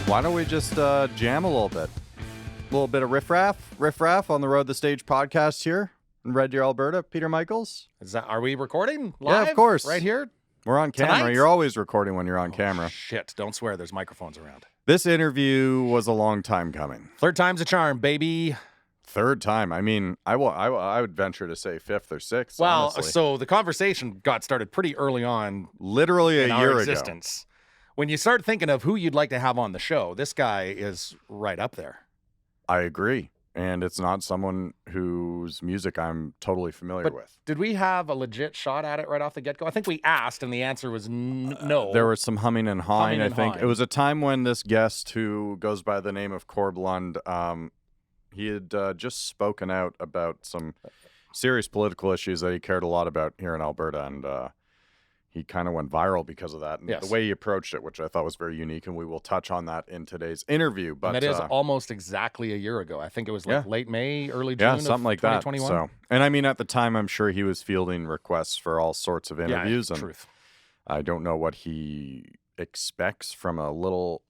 Why don't we just jam a little bit? A little bit of riff-raff on the Road the Stage podcast here in Red Deer, Alberta. Peter Michaels. Are we recording live? Yeah, of course. Right here? We're on camera. Tonight? You're always recording when you're on camera. Shit, don't swear. There's microphones around. This interview was a long time coming. Third time's a charm, baby. Third time. I mean, I would venture to say fifth or sixth. Well, honestly. so the conversation got started pretty early on. Literally a year ago. Existence. When you start thinking of who you'd like to have on the show, this guy is right up there. I agree. And it's not someone whose music I'm totally familiar with. Did we have a legit shot at it right off the get-go? I think we asked, and the answer was no. There was some humming and hawing, I think. hawing. It was a time when this guest, who goes by the name of Corb Lund, he had just spoken out about some serious political issues that he cared a lot about here in Alberta, and he kind of went viral because of that. And Yes. the way he approached it, which I thought was very unique, and we will touch on that in today's interview. But and that is almost exactly a year ago. I think it was like late May, early June of something like that. 2021. So, and I mean, at the time, I'm sure he was fielding requests for all sorts of interviews. And truth. I don't know what he expects from a little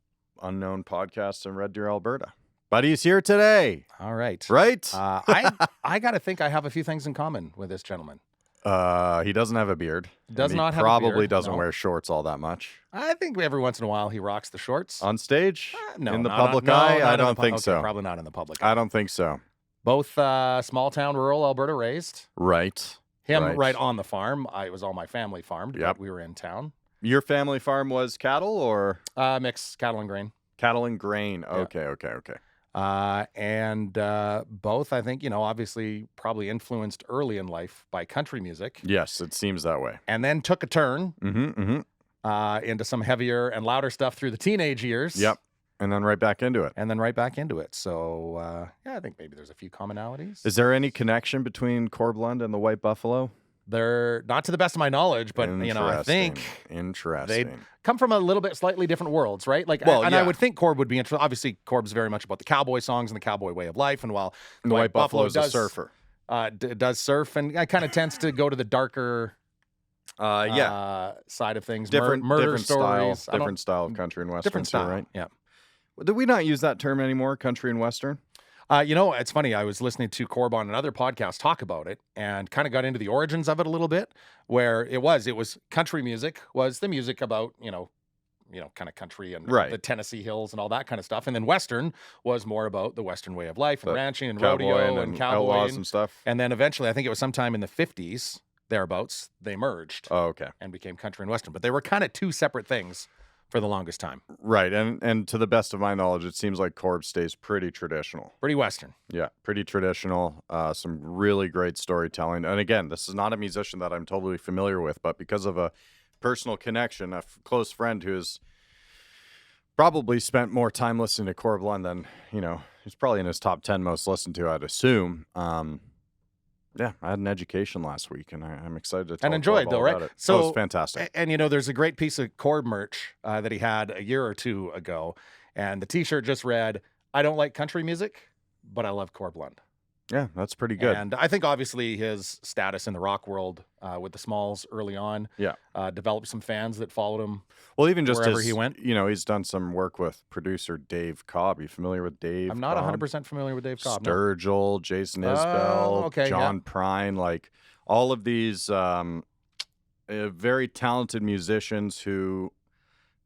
unknown podcast in Red Deer, Alberta. But he's here today. All right. Right? I got to think I have a few things in common with this gentleman. He doesn't have a beard. Does and not he have a probably beard, doesn't no. wear shorts all that much. I think every once in a while he rocks the shorts. On stage? No, in the not public on- no, eye? not I in the don't think okay, so. Probably not in the public. I don't think so. Both small town, rural Alberta raised. Right. Him Right. right on the farm. It was all my family farmed, Yep. but we were in town. Your family farm was cattle or Mix cattle and grain. cattle and grain? Okay. And both, I think, obviously probably influenced early in life by country music. Yes, it seems that way. And then took a turn Mm-hmm. into some heavier and louder stuff through the teenage years. Yep. And then right back into it. And then right back into it. So, I think maybe there's a few commonalities. Is there any connection between Corb Lund and the White Buffalo? They're not to the best of my knowledge, but, I think Interesting. they come from a little bit slightly different worlds, right? Like, Well, and yeah. I would think Corb would be interested. Obviously, Corb's very much about the cowboy songs and the cowboy way of life. And while the White Buffalo's does, a surfer. Does surf and kind of tends to go to the darker side of things. Different murder stories. stories. Different style of country and western different too, style, right? yeah. Do we not use that term anymore, country and western? It's funny. I was listening to Corb on another podcast talk about it and kind of got into the origins of it a little bit, where it was country music was the music about, kind of country and Right. the Tennessee hills and all that kind of stuff. And then western was more about the western way of life and The ranching and Cowboy rodeo and outlaws cowboy. and stuff. And then eventually, I think it was sometime in the 50s, thereabouts, they merged Oh, okay. and became country and western. But they were kind of two separate things for the longest time. Right. And to the best of my knowledge, it seems like Corb stays pretty traditional. Pretty western. Yeah, pretty traditional. Some really great storytelling. And again, this is not a musician that I'm totally familiar with, but because of a personal connection, close friend who's probably spent more time listening to Corb Lund than, he's probably in his top 10 most listened to, I'd assume. Yeah, I had an education last week, and I'm excited to tell And enjoyed, Corb though, all right? about it. So- it was fantastic. And there's a great piece of Corb merch that he had a year or two ago. And the t-shirt just read, "I don't like country music, but I love Corb Lund." Yeah, that's pretty good. And I think obviously his status in the rock world with the Smalls early on developed some fans that followed him. Well, even just wherever he went. he's done some work with producer Dave Cobb. You familiar with Dave? I'm not Cobb? 100% familiar with Dave Cobb. No. Sturgill, Jason Isbell, okay, John Prine, like all of these very talented musicians who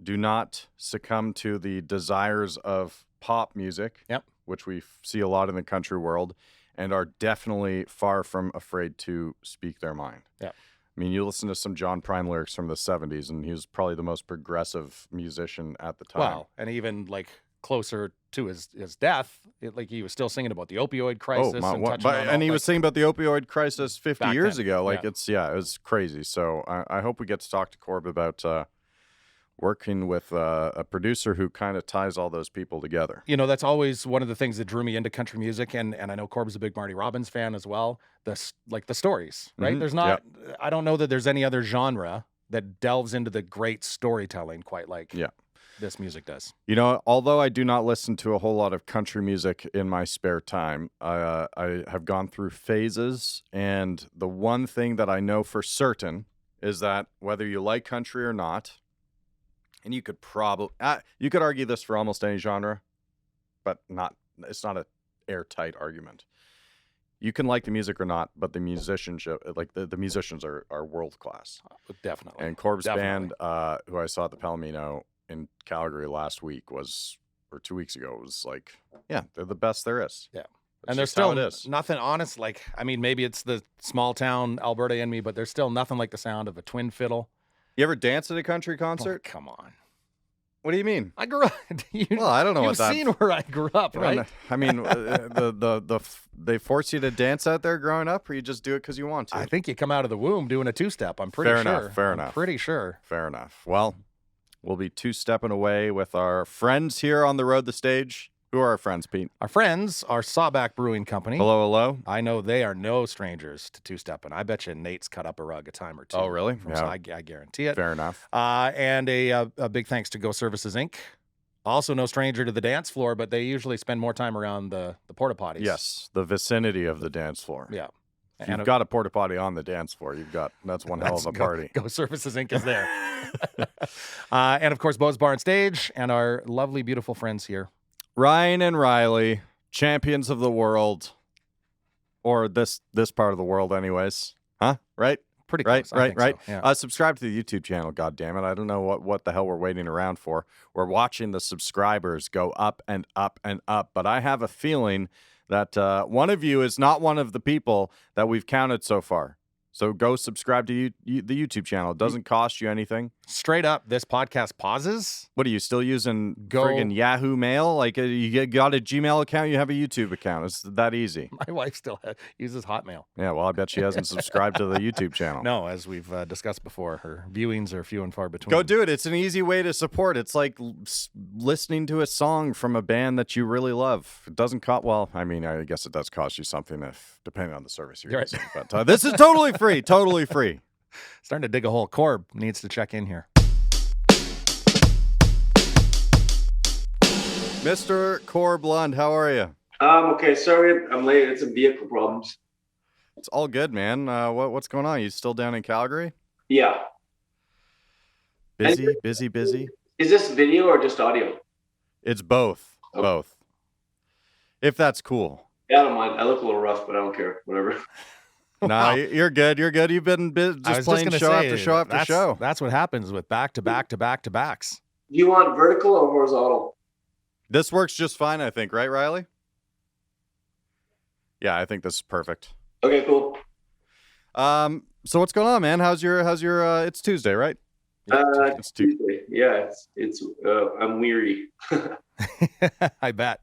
do not succumb to the desires of pop music, Yep. which we see a lot in the country world, and are definitely far from afraid to speak their mind. Yeah. I mean, you listen to some John Prine lyrics from the 70s, and he was probably the most progressive musician at the time. Wow. And even like closer to his death, he was still singing about the opioid crisis. And touching on all, and he was singing about the opioid crisis 50 back years then, ago. Like, yeah. it was crazy. So I hope we get to talk to Corb about working with a producer who kind of ties all those people together. That's always one of the things that drew me into country music, and I know Corb's a big Marty Robbins fan as well. The stories, right? Mhm. There's not, I don't know that there's any other genre that delves into the great storytelling quite like this music does. Although I do not listen to a whole lot of country music in my spare time, I have gone through phases, and the one thing that I know for certain is that whether you like country or not, and you could probably you could argue this for almost any genre, but it's not an airtight argument. You can like the music or not, but the musicianship, like the musicians are world class. Definitely. And Corb's band, who I saw at the Palomino in Calgary last week or 2 weeks ago, was like, yeah, they're the best there is. Yeah. That's And there's just how still it is. nothing honest. Like, I mean, maybe it's the small town Alberta in me, but there's still nothing like the sound of a twin fiddle. You ever dance at a country Oh, concert? come on. What do you mean? I grew up. Well, I don't know what that. You've seen where I grew up, right? I mean, they force you to dance out there growing up, or you just do it because you want to? I think you come out of the womb doing a two-step. I'm pretty sure. Fair enough. Pretty sure. Fair enough. Well, we'll be two-stepping away with our friends here on the road, the stage. Who are our friends, Pete? Our friends are Sawback Brewing Company. Hello. I know they are no strangers to two-stepping. I bet you Nate's cut up a rug a time or two. Oh, really? So I guarantee it. Fair enough. And a big thanks to Go Services Inc. Also no stranger to the dance floor, but they usually spend more time around the porta potties. Yes, the vicinity of the dance floor. Yeah. If you've got a porta potty on the dance floor, that's one hell of a party. Go Services Inc. is there. And of course, Bo's Bar and Stage and our lovely, beautiful friends here. Ryan and Ryley, champions of the world, or this part of the world, anyways. Huh? Right? Pretty close. Right. So, yeah. Subscribe to the YouTube channel. God damn it! I don't know what the hell we're waiting around for. We're watching the subscribers go up and up and up, but I have a feeling that one of you is not one of the people that we've counted so far. So go subscribe to the YouTube channel. It doesn't cost you anything. Straight up, this podcast pauses. What are you still using? Friggin' Yahoo Mail? Like you got a Gmail account, you have a YouTube account. It's that easy. My wife still uses Hotmail. Yeah, well, I bet she hasn't subscribed to the YouTube channel. No, as we've discussed before, her viewings are few and far between. Go do it. It's an easy way to support. It's like listening to a song from a band that you really love. It doesn't cost. Well, I mean, I guess it does cost you something depending on the service you're using. But this is totally free. Totally free. Starting to dig a hole. Corb needs to check in here. Mr. Corb Lund, how are you? Okay. Sorry, I'm late. It's some vehicle problems. It's all good, man. What's going on? You still down in Calgary? Yeah. Busy. Is this video or just audio? It's both. Okay. Both. If that's cool. Yeah, I don't mind. I look a little rough, but I don't care. Whatever. No, you're good. You're good. You've been just playing show after show after show. That's what happens with back-to-back-to-back-to-backs. Do you want vertical or horizontal? This works just fine, I think. Right, Ryley? Yeah, I think this is perfect. Okay, cool. So what's going on, man? How's your it's Tuesday, right? It's Tuesday. Yeah, it's I'm weary. I bet.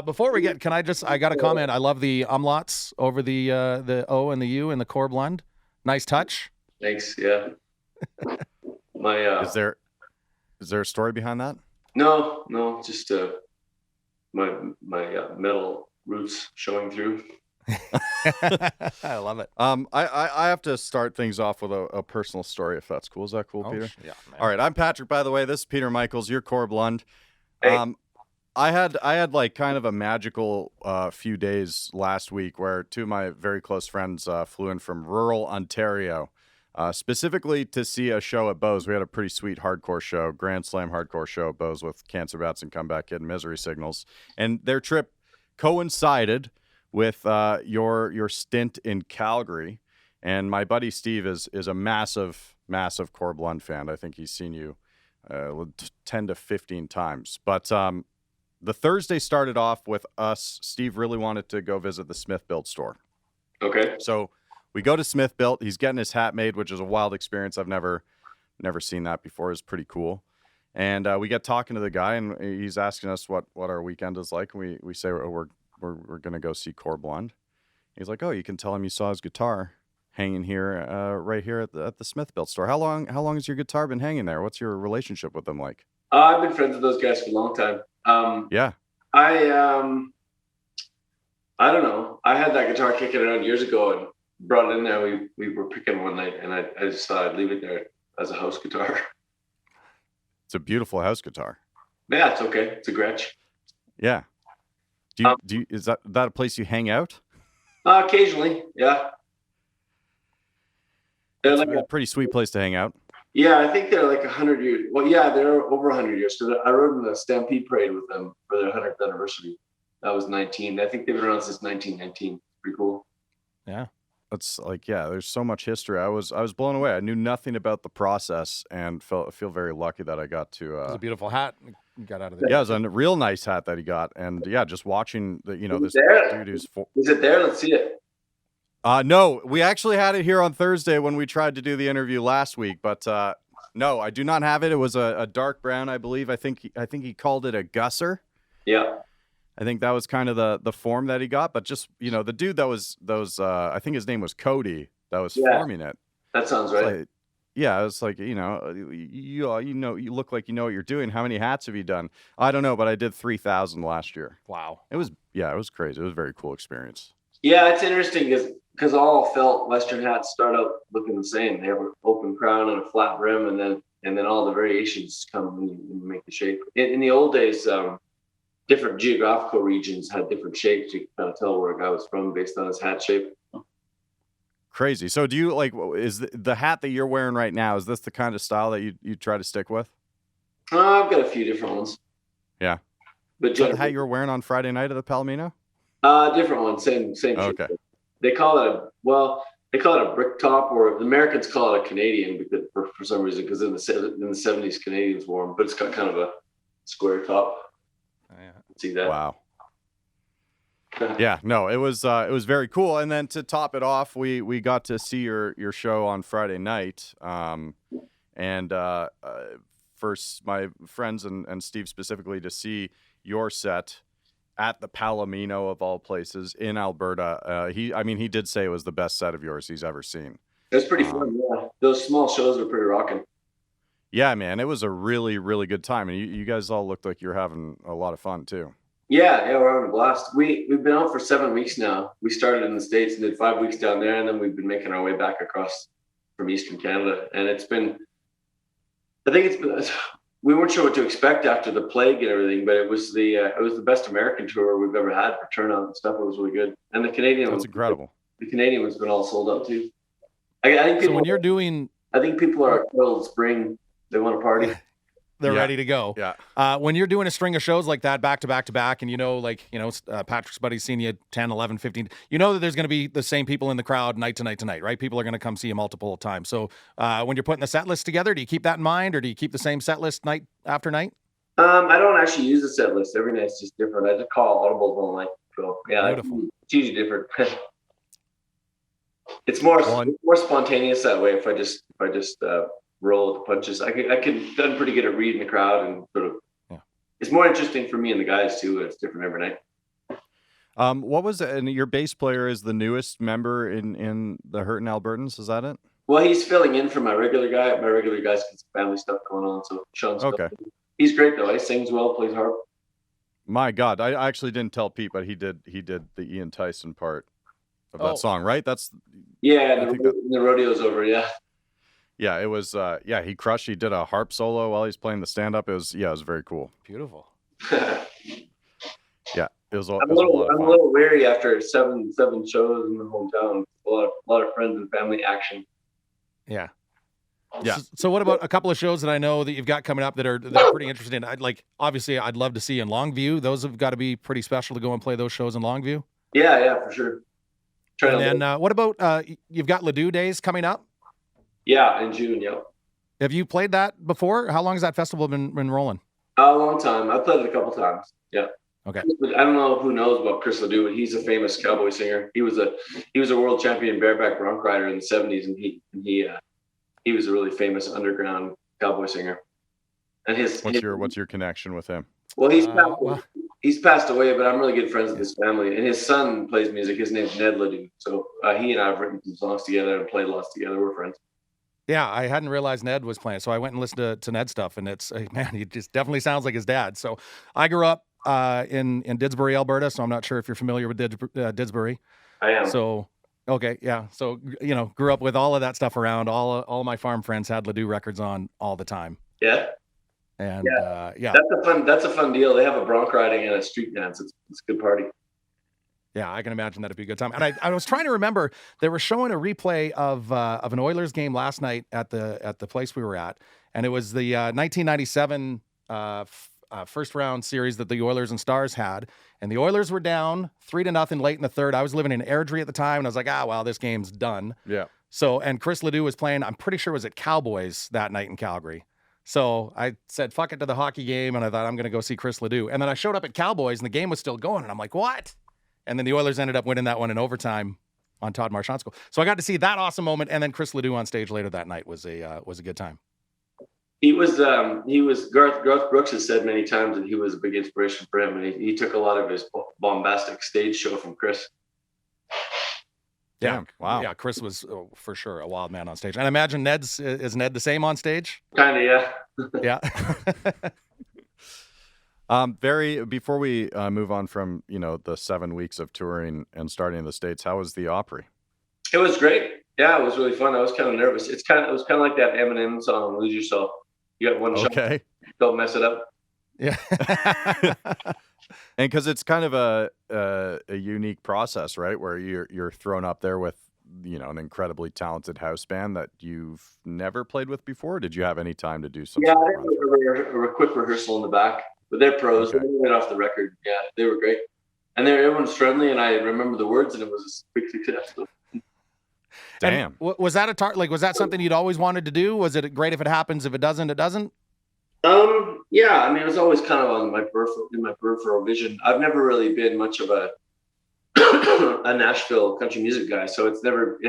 Before we get, I got a comment. I love the umlauts over the O and the U in the Corb Lund. Nice touch. Thanks. Yeah. My Is there a story behind that? No, just my metal roots showing through. I love it. I have to start things off with a personal story, if that's cool. Is that cool, Peter? Yeah. Man. All right. I'm Patrick, by the way. This is Peter Michaels. You're Corb Lund. Hey. I had like kind of a magical few days last week where two of my very close friends flew in from rural Ontario, specifically to see a show at Bo's. We had a pretty sweet hardcore show, Grand Slam hardcore show at Bo's with Cancer Bats and Comeback Kid and Misery Signals. And their trip coincided with your stint in Calgary. And my buddy Steve is a massive Corb Lund fan. I think he's seen you 10 to 15 times. But the Thursday started off with us. Steve really wanted to go visit the Smithbilt store. Okay. So we go to Smithbilt. He's getting his hat made, which is a wild experience. I've never seen that before. It's pretty cool. And we get talking to the guy, and he's asking us what our weekend is like. And we say we're going to go see Corb Lund. He's like, oh, you can tell him you saw his guitar hanging here, right here at the Smithbilt store. How long has your guitar been hanging there? What's your relationship with them like? I've been friends with those guys for a long time. Yeah. I don't know. I had that guitar kicking around years ago and brought it in there. We were picking one night, and I just thought I'd leave it there as a house guitar. It's a beautiful house guitar. Yeah, it's okay. It's a Gretsch. Yeah. Is that a place you hang out? Occasionally, yeah. It's a pretty sweet place to hang out. Yeah, I think they're like 100 years. Well, yeah, they're over 100 years. Because I rode in the Stampede Parade with them for their 100th anniversary. That was 19. I think they've been around since 1919. Pretty cool. Yeah. It's like, yeah, there's so much history. I was blown away. I knew nothing about the process and feel very lucky that I got to. It was a beautiful hat you got out of the Yeah, it was a real nice hat that he got, and yeah, just watching the this there? dude who's. Is it there? Let's see it. No, we actually had it here on Thursday when we tried to do the interview last week, but no, I do not have it. It was a dark brown, I believe. I think he called it a gusser. Yeah. I think that was kind of the form that he got, but just the dude that was I think his name was Cody that was forming it. That sounds right. Like, yeah, it's like you look like you know what you're doing. How many hats have you done? I don't know, but I did 3,000 last year. Wow. It was crazy. It was a very cool experience. Yeah, it's interesting because all felt Western hats start out looking the same. They have an open crown and a flat brim, and then all the variations come when you make the shape. In the old days, different geographical regions had different shapes. You could kind of tell where a guy was from based on his hat shape. Crazy. So do you is the hat that you're wearing right now, is this the kind of style that you try to stick with? I've got a few different ones. Yeah. But is that the hat you were wearing on Friday night at the Palomino? Different one. Same okay. shape. They call it a brick top, or the Americans call it a Canadian because for some reason, because in the 70s Canadians wore them, but it's got kind of a square top. Oh, yeah. See that? Wow. Yeah, no, it was very cool. And then to top it off, we got to see your show on Friday night. And first my friends and Steve specifically to see your set at the Palomino of all places in Alberta. He did say it was the best set of yours he's ever seen. It was pretty fun. Yeah, those small shows are pretty rocking. Yeah, man, it was a really, really good time, and you guys all looked like you're having a lot of fun too. Yeah, we're having a blast. We've been out for 7 weeks now. We started in the States and did 5 weeks down there, and then we've been making our way back across from Eastern Canada. And we weren't sure what to expect after the plague and everything, but it was the best American tour we've ever had for turnout and stuff. It was really good. And the Canadian That's incredible. The Canadian one's been all sold out too. I think people, so when you're doing, I think people are coiled spring. They want to party. They're ready to go. Yeah. When you're doing a string of shows like that, back to back to back, and Patrick's buddy's seen you 10, 11, 15, you know that there's going to be the same people in the crowd night to night to night, right? People are going to come see you multiple times. So when you're putting the set list together, do you keep that in mind, or do you keep the same set list night after night? I don't actually use a set list. Every night's just different. I just call audibles all night. So yeah, beautiful. It's usually different. It's more spontaneous that way. If I just roll with the punches, done pretty good at reading the crowd and sort of. Yeah. It's more interesting for me and the guys too. It's different every night. What was it? And your bass player is the newest member in the Hurtin' Albertans. Is that it? Well, he's filling in for my regular guy. My regular guy's got some family stuff going on, so Sean's okay. He's great though. He sings well, plays harp. My God, I actually didn't tell Pete, but he did the Ian Tyson part of that song, right? That's the rodeo's over. Yeah. Yeah, it was. He crushed. He did a harp solo while he's playing the stand-up. It was very cool. Beautiful. Yeah, it was. I'm a little weary after seven shows in the hometown. A lot of friends and family action. Yeah. Yeah. So what about a couple of shows that I know that you've got coming up that are pretty interesting? Obviously I'd love to see in Longview. Those have got to be pretty special to go and play those shows in Longview. Yeah, for sure. And then what about you've got Ledoux Days coming up? Yeah, in June. Yeah. Have you played that before? How long has that festival been rolling? A long time. I played it a couple times. Yeah. Okay. I don't know who knows about Chris Ledoux, but he's a famous cowboy singer. He was a world champion bareback bronc rider in the 70s, and he was a really famous underground cowboy singer. And what's your connection with him? Well, he's passed away, but I'm really good friends with his family. And his son plays music. His name's Ned Ledoux. So he and I have written some songs together and played lots together. We're friends. Yeah, I hadn't realized Ned was playing, so I went and listened to Ned's stuff, and it's man, he just definitely sounds like his dad. So I grew up in Didsbury, Alberta, so I'm not sure if you're familiar with Didsbury. I am. So okay, yeah. So grew up with all of that stuff around. All my farm friends had Ledoux records on all the time. Yeah. And That's a fun deal. They have a bronc riding and a street dance. It's a good party. Yeah, I can imagine that'd be a good time. And I was trying to remember, they were showing a replay of an Oilers game last night at the place we were at, and it was the 1997 first round series that the Oilers and Stars had, and the Oilers were down 3-0 late in the third. I was living in Airdrie at the time, and I was like, well, this game's done. Yeah. So, and Chris Ledoux was playing, I'm pretty sure it was at Cowboys that night in Calgary. So I said, fuck it to the hockey game, and I thought, I'm going to go see Chris Ledoux. And then I showed up at Cowboys, and the game was still going, and I'm like, what? And then the Oilers ended up winning that one in overtime on Todd Marchand's goal. So I got to see that awesome moment, and then Chris Ledoux on stage later that night was a good time. He was Garth Brooks has said many times that he was a big inspiration for him, and he took a lot of his bombastic stage show from Chris. Yeah. Wow. Yeah, Chris was for sure a wild man on stage. And I imagine is Ned the same on stage? Kind of, yeah. Yeah. Before we move on from, the 7 weeks of touring and starting in the States, how was the Opry? It was great. Yeah, it was really fun. I was kind of nervous. It was kind of like that Eminem song, "Lose Yourself." You got one shot. Okay. Don't mess it up. Yeah. And because it's kind of a unique process, right? Where you're thrown up there with, an incredibly talented house band that you've never played with before. Did you have any time to do some? Yeah, sort of a quick rehearsal in the back, but they're pros. Okay. They went off the record. Yeah, they were great, and everyone's friendly. And I remember the words, and it was a big success. So. Damn. And was that was that something you'd always wanted to do? Was it great if it happens? If it doesn't, it doesn't? Yeah, I mean, it was always kind of on my peripheral vision. I've never really been much of a Nashville country music guy, so it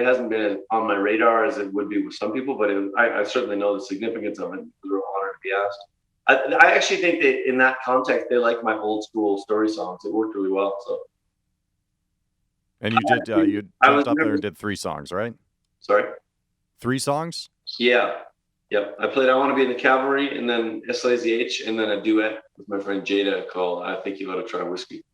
hasn't been on my radar as it would be with some people, but I certainly know the significance of it. It was a real honor to be asked. I actually think that in that context, they like my old school story songs. It worked really well. So. And you did, you jumped up there and did 3 songs, right? Sorry? 3 songs? Yeah. Yep. I played I Want to Be in the Cavalry, and then S-Lazy-H, and then a duet with my friend Jada called I Think You Ought to Try Whiskey.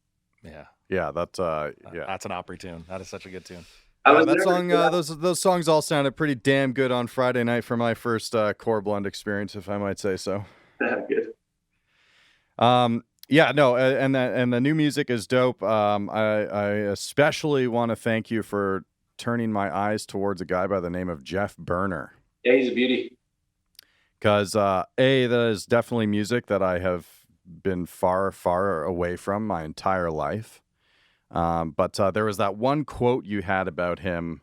Yeah. Yeah, that's an Opry tune. That is such a good tune. That song, those songs all sounded pretty damn good on Friday night for my first Corb Lund experience, if I might say so. Good. Yeah, no, and the new music is dope. I especially want to thank you for turning my eyes towards a guy by the name of Jeff Burner. Yeah, he's a beauty. Because that is definitely music that I have been far, far away from my entire life. But there was that one quote you had about him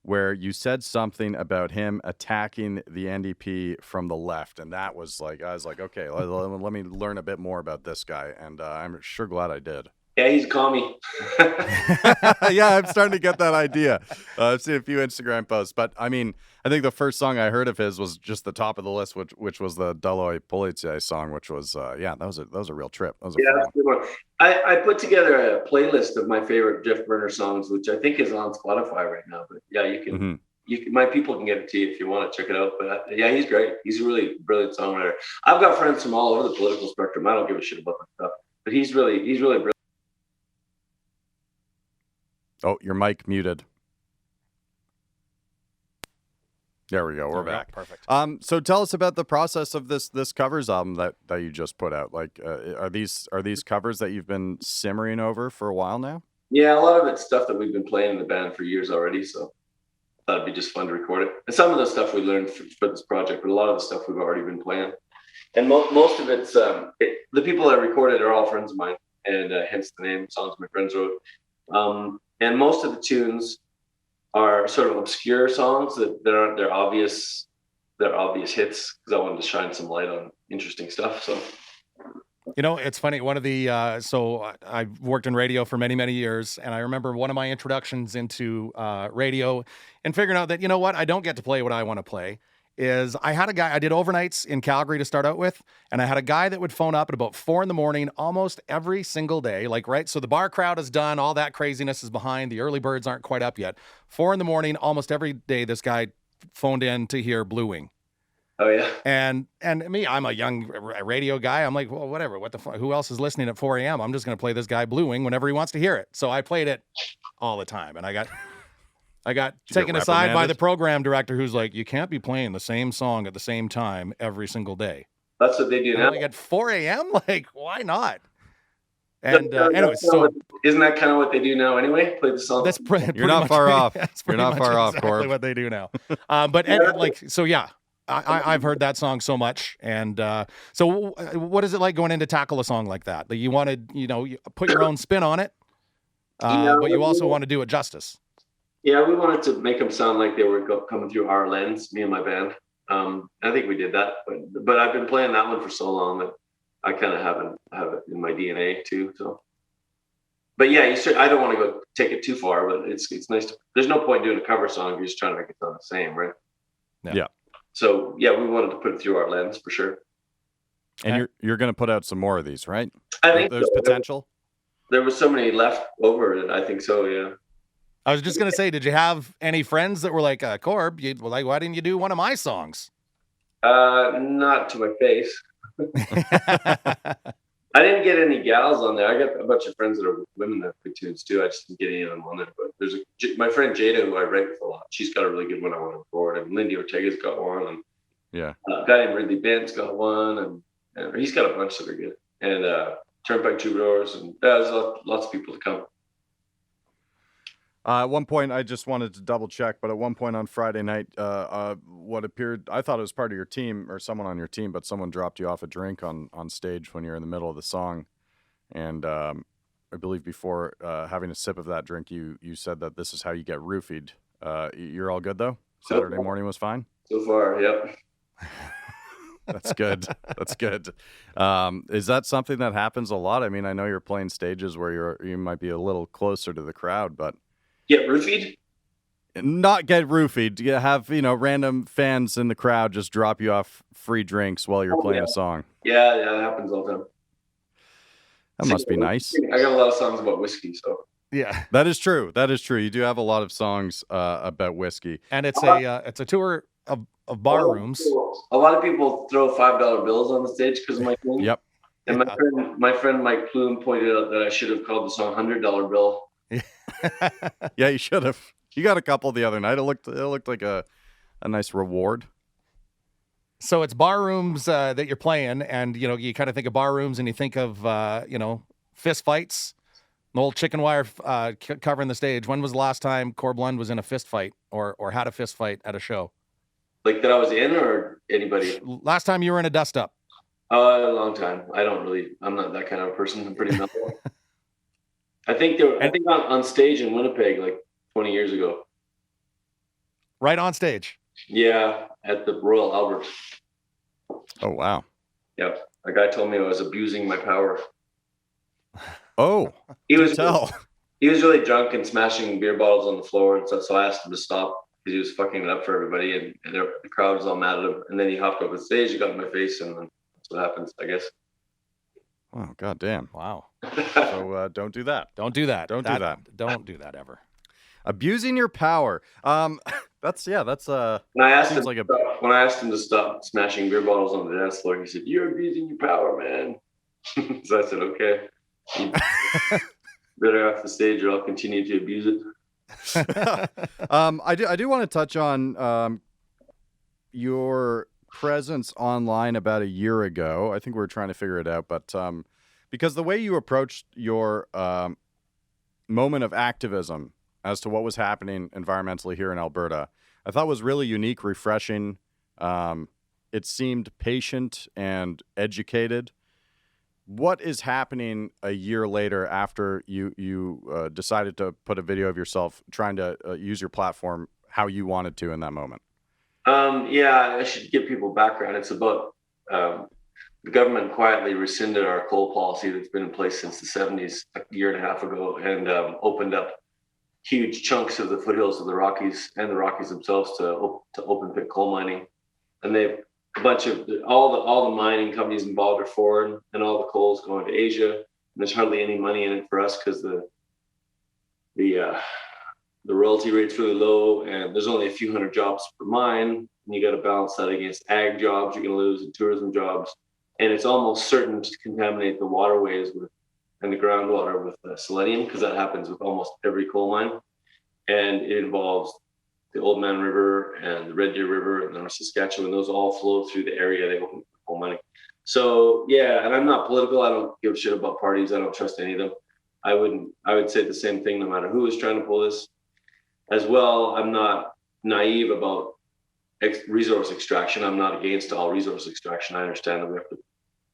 where you said something about him attacking the NDP from the left. And that was like, I was like, okay, let me learn a bit more about this guy. And I'm sure glad I did. Yeah, he's a commie. Yeah, I'm starting to get that idea. I've seen a few Instagram posts, but I mean, I think the first song I heard of his was just the top of the list, which was the Daloi Poliție song, which was that was a real trip. That was that's a good one. I put together a playlist of my favorite Jeff Burner songs, which I think is on Spotify right now. But yeah, you can. Mm-hmm. My people can get it to you if you want to check it out. But yeah, he's great. He's a really brilliant songwriter. I've got friends from all over the political spectrum. I don't give a shit about that stuff, but he's really brilliant. Oh, your mic muted. There we go. We're back. Perfect. So tell us about the process of this covers album that you just put out. Like, are these covers that you've been simmering over for a while now? Yeah, a lot of it's stuff that we've been playing in the band for years already. So I thought it'd be just fun to record it. And some of the stuff we learned for this project, but a lot of the stuff we've already been playing. And most of it's the people that recorded are all friends of mine, and hence the name. Songs my friends wrote. And most of the tunes are sort of obscure songs that aren't their obvious hits, because I wanted to shine some light on interesting stuff. So, it's funny. One of the so I've worked in radio for many, many years, and I remember one of my introductions into radio and figuring out that I don't get to play what I want to play. Is I had a guy, I did overnights in Calgary to start out with, and I had a guy that would phone up at about 4 a.m. almost every single day, so the bar crowd is done, all that craziness is behind, the early birds aren't quite up yet. 4 a.m, almost every day, this guy phoned in to hear Blue Wing. Oh yeah. And me, I'm a young radio guy. I'm like, well, whatever, what the fuck, who else is listening at 4 a.m? I'm just going to play this guy Blue Wing whenever he wants to hear it. So I played it all the time, and I got taken aside by the program director, who's like, you can't be playing the same song at the same time every single day. That's what they do now. Like at 4 a.m? Like, why not? And anyways, so isn't that kind of what they do now anyway? Play the song. that's You're not far off. You're not far off, exactly Corb. what they do now. But I've heard that song so much. And so what is it like going in to tackle a song like that? That you wanted, you put your own spin on it, but you also want to do it justice. Yeah, we wanted to make them sound like they were coming through our lens, me and my band. I think we did that, but I've been playing that one for so long that I kind of have it in my DNA too. So, but yeah, I don't want to go take it too far, but it's nice. There's no point doing a cover song if you're just trying to make it sound the same, right? Yeah. So yeah, we wanted to put it through our lens for sure. And you're going to put out some more of these, right? I think there's potential. There was so many left over that I think so. Yeah. I was just going to say, did you have any friends that were like, Corb, why didn't you do one of my songs? Not to my face. I didn't get any gals on there. I got a bunch of friends that are women that play tunes too. I just didn't get any of them on there. But there's my friend Jada, who I write with a lot. She's got a really good one I want to record. And Lindy Ortega's got one. And yeah, a guy named Ridley Bent's got one. And he's got a bunch that are good. And Turnpike Troubadours. And there's lots of people to come. At one point, I just wanted to double check, but at one point on Friday night, what appeared, I thought it was part of your team or someone on your team, but someone dropped you off a drink on stage when you're in the middle of the song. And I believe before having a sip of that drink, you said that this is how you get roofied. You're all good, though? Saturday morning was fine? So far, yep. That's good. That's good. Is that something that happens a lot? I mean, I know you're playing stages where you might be a little closer to the crowd, but... Get roofied? Not get roofied. You have, random fans in the crowd just drop you off free drinks while you're playing a song. Yeah, that happens all the time. That must be nice. I got a lot of songs about whiskey, so. Yeah. That is true. That is true. You do have a lot of songs about whiskey. And it's a tour of bar rooms. A lot of people throw $5 bills on the stage because of my thing. Yep. And my friend Mike Plume pointed out that I should have called the song $100 bill. Yeah, you should have. You got a couple the other night. It looked like a nice reward. So it's bar rooms that you're playing, and you kind of think of bar rooms, and you think of fist fights, the old chicken wire covering the stage. When was the last time Corb Lund was in a fist fight or had a fist fight at a show? Like that I was in, or anybody? Last time you were in a dust up? A long time. I'm not that kind of a person. I'm pretty mellow. I think on stage in Winnipeg like 20 years ago. Right on stage? Yeah, at the Royal Albert. Oh, wow. Yep. A guy told me I was abusing my power. Oh, he was really drunk and smashing beer bottles on the floor, and so I asked him to stop because he was fucking it up for everybody, and the crowd was all mad at him. And then he hopped up on stage, he got in my face, and then that's what happens, I guess. Oh, goddamn. Wow. So don't do that. Don't do that. Don't do that. Don't do that ever. Abusing your power. That's when I asked him to stop smashing beer bottles on the dance floor, he said, "You're abusing your power, man." So I said, "Okay. Better off the stage or I'll continue to abuse it." I do want to touch on your presence online about a year ago. I think we were trying to figure it out, but because the way you approached your moment of activism as to what was happening environmentally here in Alberta, I thought was really unique, refreshing. It seemed patient and educated. What is happening a year later after you decided to put a video of yourself trying to use your platform how you wanted to in that moment? Yeah, I should give people background. It's about the government quietly rescinded our coal policy that's been in place since the 70s, a year and a half ago, and opened up huge chunks of the foothills of the Rockies and the Rockies themselves to open pit coal mining. And they've a bunch of all the mining companies involved are foreign, and all the coal is going to Asia. And there's hardly any money in it for us because the royalty rate's really low, and there's only a few hundred jobs per mine. And you got to balance that against ag jobs you're going to lose and tourism jobs. And it's almost certain to contaminate the waterways and the groundwater with selenium, because that happens with almost every coal mine. And it involves the Old Man River and the Red Deer River and the Saskatchewan. Those all flow through the area they open for coal mining. So yeah, and I'm not political. I don't give a shit about parties. I don't trust any of them. I would say the same thing no matter who is trying to pull this. As well, I'm not naive about resource extraction. I'm not against all resource extraction. I understand that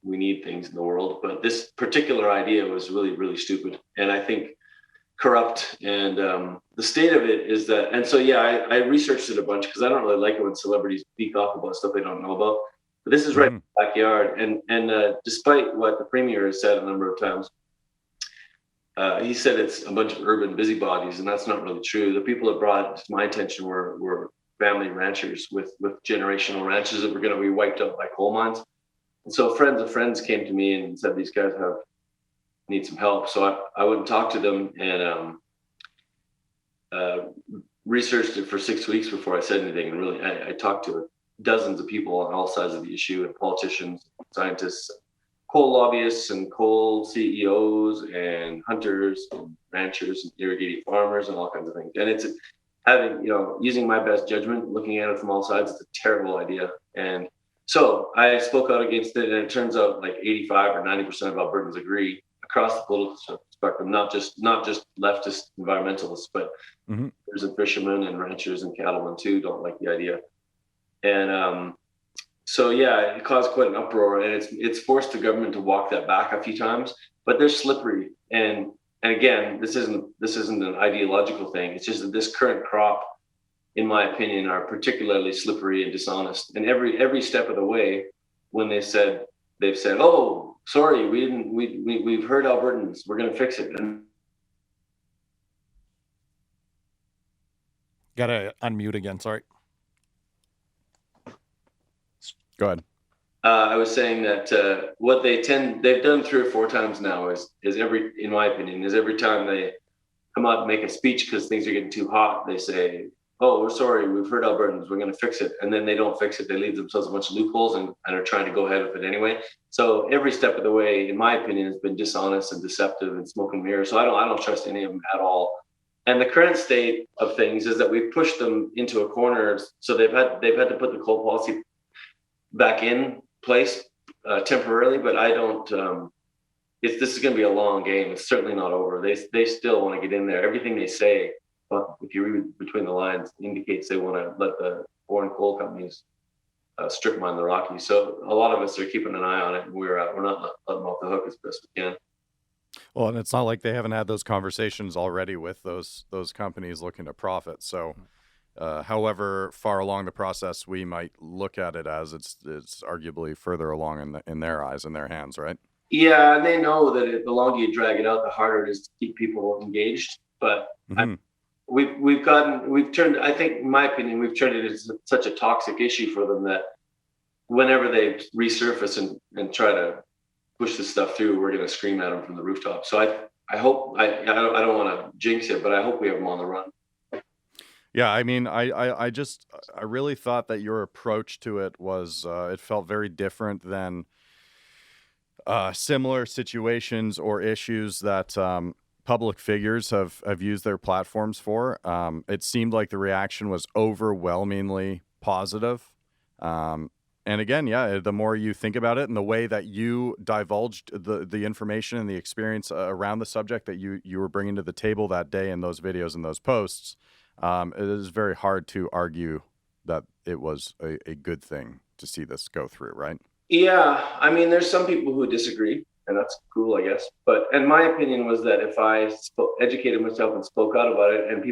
we need things in the world, but this particular idea was really, really stupid, and I think corrupt. And the state of it is that, and so yeah, I researched it a bunch because I don't really like it when celebrities speak off about stuff they don't know about. But this is right in the backyard, and despite what the premier has said a number of times, he said it's a bunch of urban busybodies, and that's not really true. The people that brought it to my attention were family ranchers with generational ranches that were going to be wiped out by coal mines. And so friends of friends came to me and said these guys need some help. So I went and talked to them and researched it for 6 weeks before I said anything. And really, I talked to dozens of people on all sides of the issue, and politicians, scientists, coal lobbyists, and coal CEOs, and hunters, and ranchers, and irrigating farmers, and all kinds of things. And it's using my best judgment, looking at it from all sides, it's a terrible idea. And so I spoke out against it, and it turns out like 85 or 90% of Albertans agree across the political spectrum, not just leftist environmentalists, but there's fishermen and ranchers and cattlemen too don't like the idea. And so yeah, it caused quite an uproar, and it's forced the government to walk that back a few times, but they're slippery. And again, this isn't an ideological thing. It's just that this current crop, in my opinion, are particularly slippery and dishonest. And every step of the way, when they've said, "Oh, sorry, we've heard Albertans, we're going to fix it." And gotta unmute again. Sorry. Go ahead. I was saying that what they've done 3 or 4 times now is in my opinion, every time they come out and make a speech because things are getting too hot, they say, "Oh, we're sorry, we've heard Albertans, we're going to fix it." And then they don't fix it. They leave themselves a bunch of loopholes and are trying to go ahead with it anyway. So every step of the way, in my opinion, has been dishonest and deceptive and smoke and mirrors. So I don't trust any of them at all. And the current state of things is that we've pushed them into a corner. So they've had to put the coal policy back in place temporarily, but I don't. This is going to be a long game. It's certainly not over. They still want to get in there. Everything they say, if you read between the lines, indicates they want to let the foreign coal companies strip mine the Rockies. So a lot of us are keeping an eye on it, and we're not letting them off the hook as best we can. Well, and it's not like they haven't had those conversations already with those companies looking to profit. So. However far along the process we might look at it as, it's arguably further along in their eyes, in their hands, right? Yeah, and they know that the longer you drag it out, the harder it is to keep people engaged. But we've turned, I think, in my opinion, we've turned it into such a toxic issue for them that whenever they resurface and try to push this stuff through, we're going to scream at them from the rooftop. So I hope, I don't want to jinx it, but I hope we have them on the run. Yeah, I mean, I really thought that your approach to it was, it felt very different than similar situations or issues that public figures have used their platforms for. It seemed like the reaction was overwhelmingly positive. And again, yeah, the more you think about it and the way that you divulged the information and the experience around the subject that you were bringing to the table that day in those videos and those posts, it is very hard to argue that it was a good thing to see this go through, right? Yeah. I mean, there's some people who disagree, and that's cool, I guess. And my opinion was that if I educated myself and spoke out about it and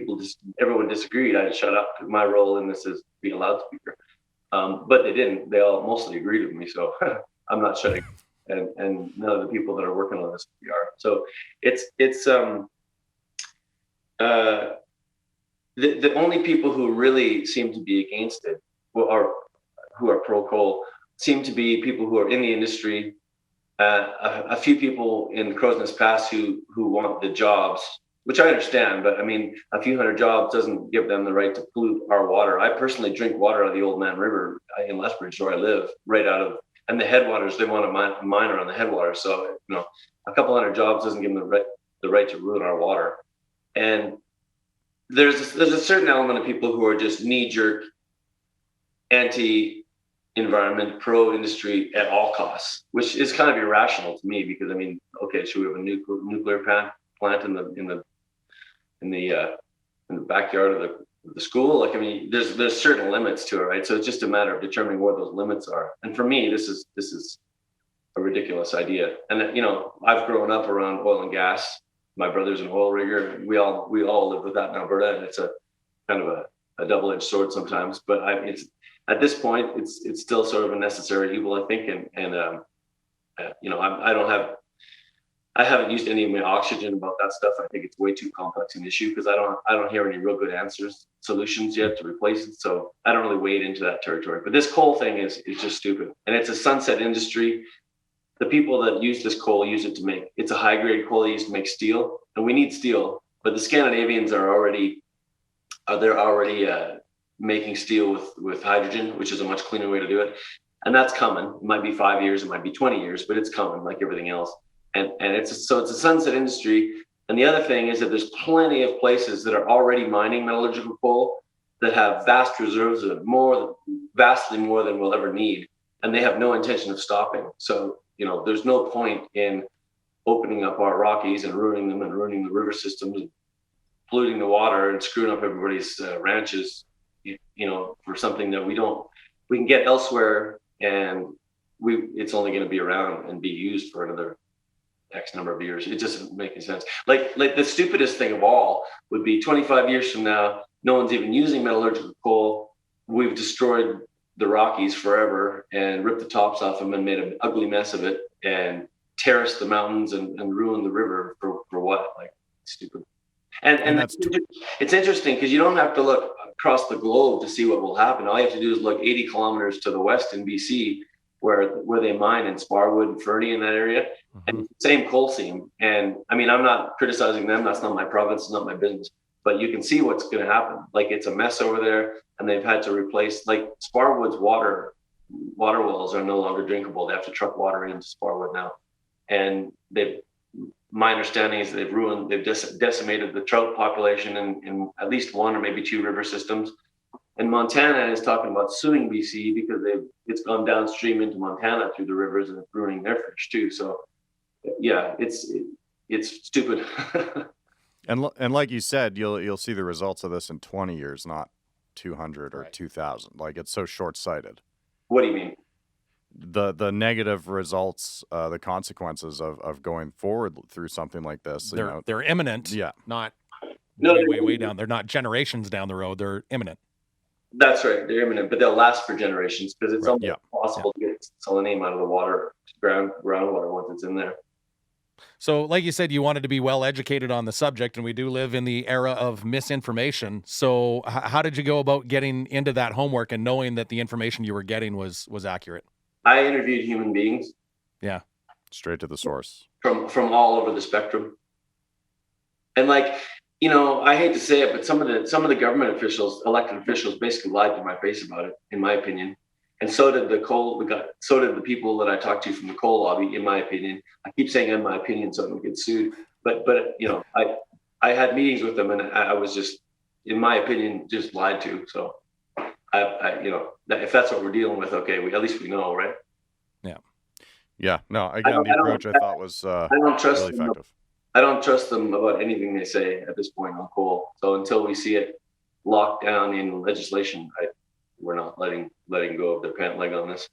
everyone disagreed, I'd shut up. My role in this is to be a loudspeaker. But they didn't. They all mostly agreed with me, so I'm not shutting up. And none of the people that are working on this are. So the only people who really seem to be against it, who are pro coal, seem to be people who are in the industry. A few people in Crow's Nest Pass who want the jobs, which I understand, but I mean, a few hundred jobs doesn't give them the right to pollute our water. I personally drink water out of the Old Man River in Lethbridge, where I live, and the headwaters. They want to mine around the headwaters, so a couple hundred jobs doesn't give them the right to ruin our water. And there's a certain element of people who are just knee-jerk, anti environment, pro-industry at all costs, which is kind of irrational to me because, I mean, okay, should we have a nuclear plant in the backyard of the school? Like, I mean, there's certain limits to it, right? So it's just a matter of determining what those limits are. And for me, this is a ridiculous idea. And you know, I've grown up around oil and gas. My brother's an oil rigger. We all live with that in Alberta, and it's a kind of a double-edged sword sometimes. But it's at this point, it's still sort of a necessary evil, I think. And you know, I haven't used any of my oxygen about that stuff. I think it's way too complex an issue because I don't hear any real good solutions yet to replace it. So I don't really wade into that territory. But this coal thing is just stupid, and it's a sunset industry. The people that use this coal use it to make, it's a high grade coal used to make steel, and we need steel. But the Scandinavians are already making steel with hydrogen, which is a much cleaner way to do it. And that's coming. It might be 5 years, it might be 20 years, but it's coming like everything else. And it's a sunset industry. And the other thing is that there's plenty of places that are already mining metallurgical coal that have vast reserves of vastly more than we'll ever need. And they have no intention of stopping. So, you know, there's no point in opening up our Rockies and ruining them and ruining the river systems and polluting the water and screwing up everybody's ranches, you know, for something that we can get elsewhere, and it's only going to be around and be used for another X number of years. It doesn't make any sense. Like the stupidest thing of all would be 25 years from now, no one's even using metallurgical coal. We've destroyed the Rockies forever and ripped the tops off them and made an ugly mess of it and terraced the mountains and ruined the river for what? Like, stupid. And it's interesting because you don't have to look across the globe to see what will happen. All you have to do is look 80 kilometers to the west in BC, where they mine in Sparwood and Fernie in that area, and same coal seam. And I mean, I'm not criticizing them. That's not my province. It's not my business. But you can see what's going to happen. Like, it's a mess over there, and they've had to replace, like, Sparwood's water wells are no longer drinkable. They have to truck water into Sparwood now. And my understanding is they've decimated the trout population in at least one or maybe two river systems. And Montana is talking about suing BC because it's gone downstream into Montana through the rivers, and it's ruining their fish too. So yeah, it's stupid. And like you said, you'll see the results of this in 20 years, not 200 or 2000. Like, it's so short-sighted. What do you mean? The negative results, the consequences of going forward through something like this, they're imminent. Yeah, not way down. They're not generations down the road. They're imminent. That's right. They're imminent, but they'll last for generations because it's almost impossible to get selenium out of the water, groundwater, once it's in there. So, like you said, you wanted to be well educated on the subject, and we do live in the era of misinformation. So how did you go about getting into that homework and knowing that the information you were getting was accurate? I interviewed human beings. Yeah. Straight to the source. From all over the spectrum. And, like, you know, I hate to say it, but some of the government officials, elected officials, basically lied to my face about it, in my opinion. And so did the people that I talked to from the coal lobby, in my opinion. I keep saying in my opinion so I don't get sued. But you know, I had meetings with them, and I was just, in my opinion, just lied to. So I you know, if that's what we're dealing with, okay, at least we know, right? Yeah. No, again, the approach I thought was really effective. I don't trust them about anything they say at this point on coal. So until we see it locked down in legislation, we're not letting go of their pant leg on this.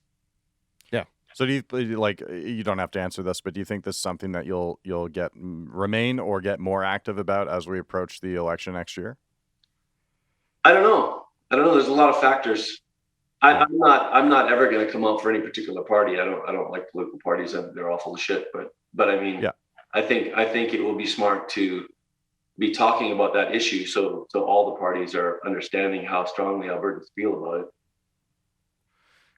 Yeah. So do you, like, you don't have to answer this, but do you think this is something that you'll remain or get more active about as we approach the election next year? I don't know. There's a lot of factors. I'm not ever going to come out for any particular party. I don't like political parties. They're all full of shit. But I mean, yeah. I think it will be smart to be talking about that issue so all the parties are understanding how strongly Albertans feel about it.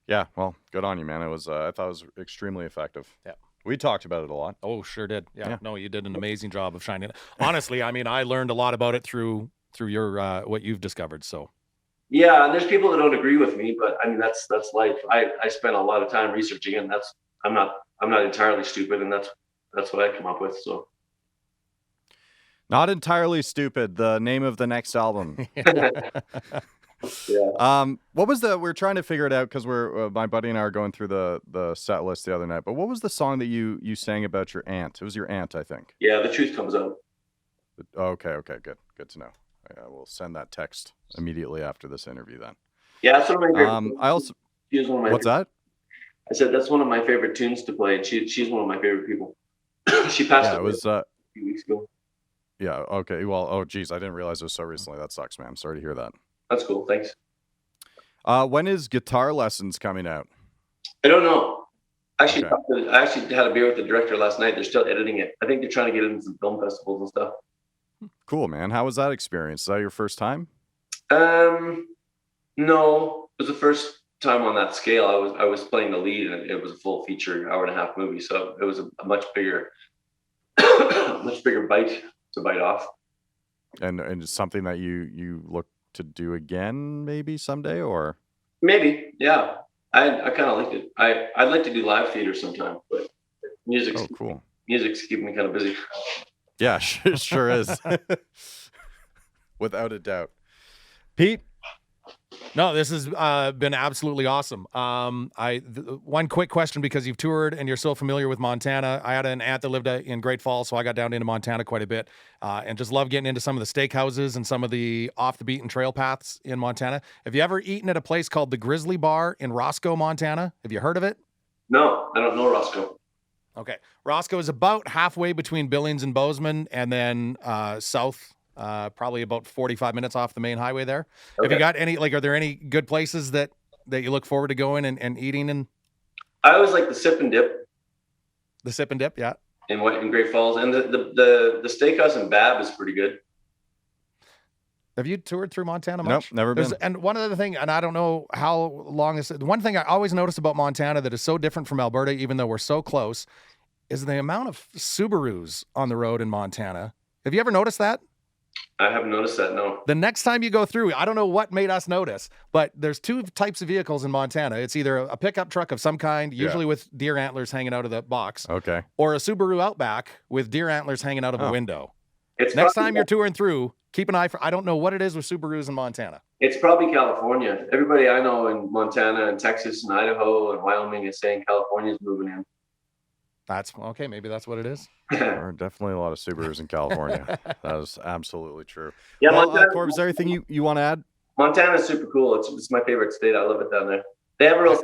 Yeah, well, good on you, man. It was I thought it was extremely effective. Yeah. We talked about it a lot. Oh, sure did. Yeah. No, you did an amazing job of shining it. Honestly, I mean, I learned a lot about it through your what you've discovered. So yeah, and there's people that don't agree with me, but I mean that's life. I spent a lot of time researching it, and I'm not entirely stupid, and that's what I come up with. So Not Entirely Stupid, the name of the next album. Yeah. What was we're trying to figure it out because we're my buddy and I are going through the set list the other night. But what was the song that you sang about your aunt? It was your aunt, I think. Yeah, The Truth Comes Out. Okay, good to know. I will send that text immediately after this interview. Then. Yeah, that's one of my favorite. I also. She was one of my What's that? I said that's one of my favorite tunes to play, and she's one of my favorite people. She passed away it was a few weeks ago. Yeah. Okay. Well. Oh, geez. I didn't realize it was so recently. That sucks, man. I'm sorry to hear that. That's cool. Thanks. When is Guitar Lessons coming out? I don't know. Actually, Okay. I actually had a beer with the director last night. They're still editing it. I think they're trying to get it in some film festivals and stuff. Cool, man. How was that experience? Is that your first time? No, it was the first time on that scale. I was playing the lead, and it was a full feature hour-and-a-half movie. So it was a much bigger, much bigger bite to bite off. And it's something that you look to do again, maybe someday, or Maybe, yeah. I kind of liked it. I'd like to do live theater sometime, but music's cool. Music's keeping me kind of busy. Yeah, sure is, without a doubt. Pete. No, this has been absolutely awesome. One quick question, because you've toured and you're so familiar with Montana. I had an aunt that lived in Great Falls, so I got down into Montana quite a bit, and just love getting into some of the steakhouses and some of the off-the-beaten trail paths in Montana. Have you ever eaten at a place called the Grizzly Bar in Roscoe, Montana? Have you heard of it? No, I don't know Roscoe. Okay. Roscoe is about halfway between Billings and Bozeman, and then south. Probably about 45 minutes off the main highway there. Okay. Have you got any, are there any good places that you look forward to going and eating in? I always like the Sip and Dip. The Sip and Dip, yeah. In Great Falls. And the steakhouse in Bab is pretty good. Have you toured through Montana much? Nope, never been. And one other thing, and I don't know how long this, one thing I always notice about Montana that is so different from Alberta, even though we're so close, is the amount of Subarus on the road in Montana. Have you ever noticed that? I haven't noticed that, no. The next time you go through, I don't know what made us notice, but there's two types of vehicles in Montana. It's either a pickup truck of some kind, usually with deer antlers hanging out of the box, okay, or a Subaru Outback with deer antlers hanging out of a window. Next time you're touring through, keep an eye for, I don't know what it is with Subarus in Montana. It's probably California. Everybody I know in Montana and Texas and Idaho and Wyoming is saying California's moving in. That's okay. Maybe that's what it is. There are definitely a lot of Subarus in California. That is absolutely true. Yeah, well, Corb, is there anything you want to add? Montana's super cool. It's my favorite state. I love it down there. They have a real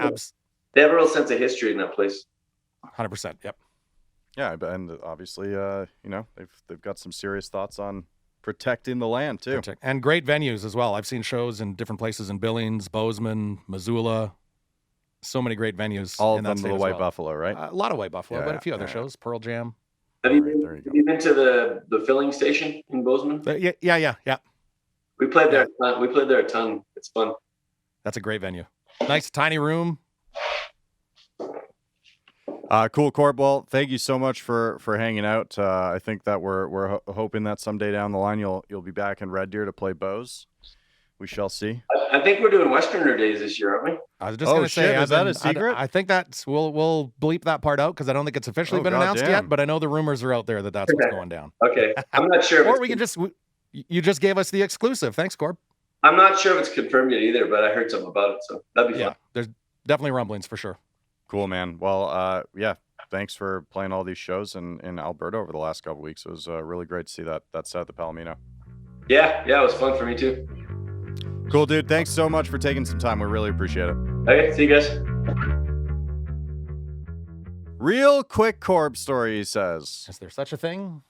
sense of history in that place. 100%. Yep. Yeah, and obviously, they've got some serious thoughts on protecting the land too, and great venues as well. I've seen shows in different places in Billings, Bozeman, Missoula. So many great venues. All of them the White Buffalo, right? A lot of White Buffalo, but a few other shows. Pearl Jam. Have you been to the filling station in Bozeman? Yeah. We played there. We played there a ton. It's fun. That's a great venue. Nice tiny room. Cool, Corb. Well, thank you so much for hanging out. I think that we're hoping that someday down the line you'll be back in Red Deer to play Bose. We shall see. I think we're doing Westerner Days this year, aren't we? I was just going to say, is that a secret? I think that's we'll bleep that part out because I don't think it's officially been announced yet. But I know the rumors are out there that's what's going down. Okay, I'm not sure. Or we can you just gave us the exclusive. Thanks, Corb. I'm not sure if it's confirmed yet either, but I heard something about it, so that'd be fun. Yeah, there's definitely rumblings for sure. Cool, man. Well, thanks for playing all these shows in Alberta over the last couple of weeks. It was really great to see that set at the Palomino. Yeah, it was fun for me too. Cool, dude. Thanks so much for taking some time. We really appreciate it. Okay, see you guys. Real quick Corb story, he says. Is there such a thing?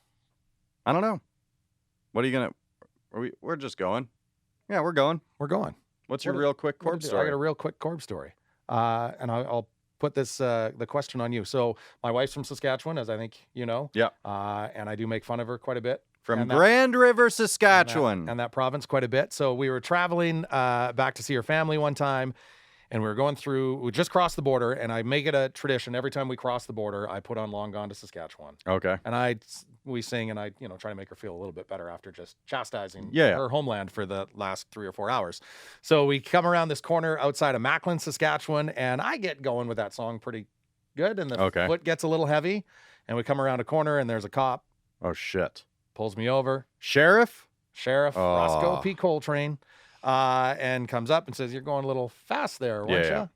I don't know. What are you gonna? We're just going. Yeah, we're going. We're going. What's your real quick Corb story? I got a real quick Corb story, and I'll put this the question on you. So my wife's from Saskatchewan, as I think you know. Yeah. And I do make fun of her quite a bit. From Grand River, Saskatchewan. And that province quite a bit. So we were traveling back to see her family one time, and we just crossed the border, and I make it a tradition. Every time we cross the border, I put on Long Gone to Saskatchewan. Okay. And we sing, and I try to make her feel a little bit better after just chastising her homeland for the last 3 or 4 hours. So we come around this corner outside of Macklin, Saskatchewan, and I get going with that song pretty good, and the foot gets a little heavy, and we come around a corner, and there's a cop. Oh, shit. Pulls me over. Sheriff Roscoe P. Coltrane. and comes up and says, "You're going a little fast there, weren't Yeah. you?"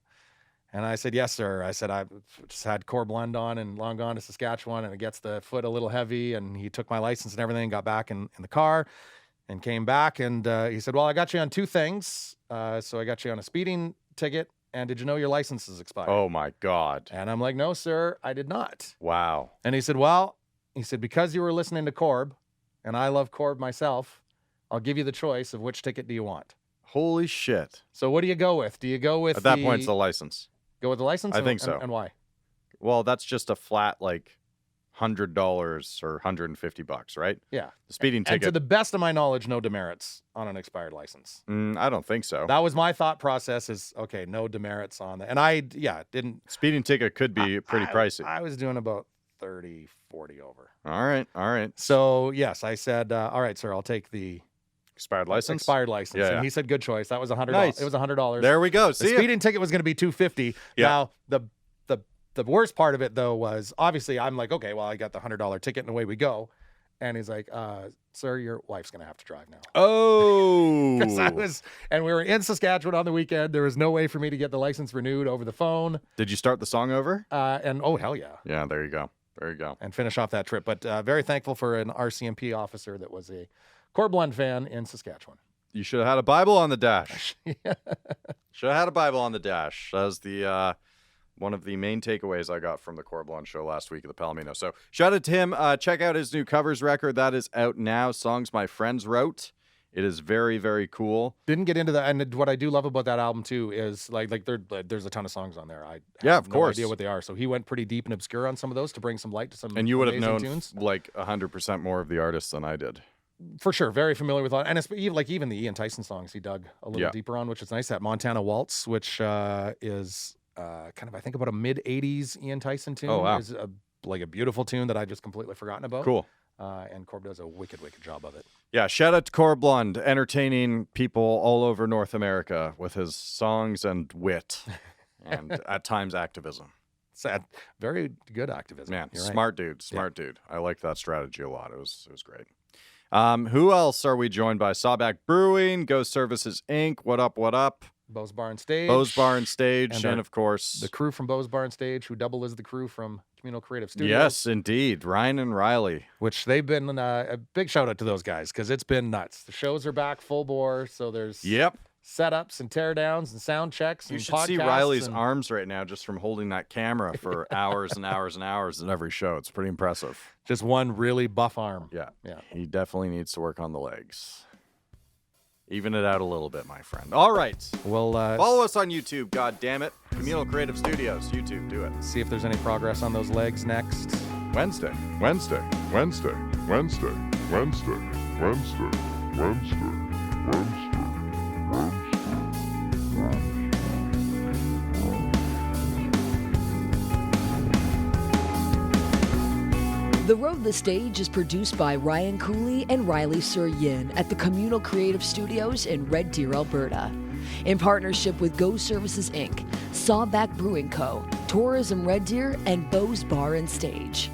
And I said, "Yes, sir." I said, "I've just had Corb Lund on and long gone to Saskatchewan, and it gets the foot a little heavy." And he took my license and everything, got back in the car and came back. And he said, "Well, I got you on two things. So I got you on a speeding ticket. And did you know your license is expired?" Oh my God. And I'm like, "No, sir, I did not." Wow. And he said, "Well," he said, "because you were listening to Corb, and I love Corb myself, I'll give you the choice of which ticket do you want." Holy shit. So what do you go with? Do you go with At that point, it's the license. go with the license? I think so. And why? Well, that's just a flat like $100 or $150, right? Yeah. The speeding And to ticket. the best of my knowledge, no demerits on an expired license. I don't think so. That was my thought process is, okay, no demerits on that. And I, didn't. Speeding ticket could be pretty pricey. I was doing about 30, 40 over. All right. So yes, I said, "All right, sir, I'll take the Expired license. expired license." Yeah, And yeah. he said, "Good choice." That was $100. Nice. It was $100. There we go. The See ya. speeding ticket was going to be $250. Yeah. Now, the worst part of it though was obviously I'm like, okay, well, I got the $100 ticket and away we go. And he's like, "Sir, your wife's going to have to drive now." Oh. 'Cause and we were in Saskatchewan on the weekend. There was no way for me to get the license renewed over the phone. Did you start the song over? And oh, hell yeah. Yeah, there you go. And finish off that trip. But very thankful for an RCMP officer that was a Corb Lund fan in Saskatchewan. You should have had a Bible on the dash. Should have had a Bible on the dash. That was the one of the main takeaways I got from the Corb Lund show last week at the Palomino. So shout out to him. Check out his new covers record. That is out now. Songs my friends wrote. It is very, very cool. Didn't get into that. And what I do love about that album too is like there's a ton of songs on there. I Yeah, have of no course. idea what they are. So he went pretty deep and obscure on some of those to bring some light to some And you would have amazing known tunes. like 100% more of the artists than I did. For sure, very familiar with all, and it's even the Ian Tyson songs he dug a little Yeah. deeper on, which is nice. That Montana Waltz, which is kind of I think about a mid '80s Ian Tyson tune. Oh, wow. Is like a beautiful tune that I just completely forgotten about. Cool. And Corb does a wicked job of it. Yeah, shout out to Corb Lund, entertaining people all over North America with his songs and wit, and at times activism. Sad, very good activism. Man, You're right. smart dude. I liked that strategy a lot. It was great. Who else are we joined by? Sawback Brewing, Ghost Services Inc. What up? Bose Bar and Stage. Bose Bar and Stage, And and, our- of course, The crew from Bose Bar and Stage, who double as the crew from Communal Creative Studios. yes, indeed, Ryan and Ryley. Which they've been a big shout out to those guys because it's been nuts. The shows are back full bore, so there's Yep. setups and teardowns and sound checks You and should see podcasts Riley's and- arms right now just from holding that camera for hours and hours and hours in every show. It's pretty impressive. Just one really buff arm. Yeah. Yeah. He definitely needs to work on the legs. Even it out a little bit, my friend. All right. We'll Follow us on YouTube, God damn it. Communal Creative Studios. YouTube, do it. see if there's any progress on those legs next. Wednesday. The Road the Stage is produced by Ryan Kuly and Ryley Surian at the Communal Creative Studios in Red Deer, Alberta. In partnership with Go Services Inc., Sawback Brewing Co., Tourism Red Deer, and Bose Bar and Stage.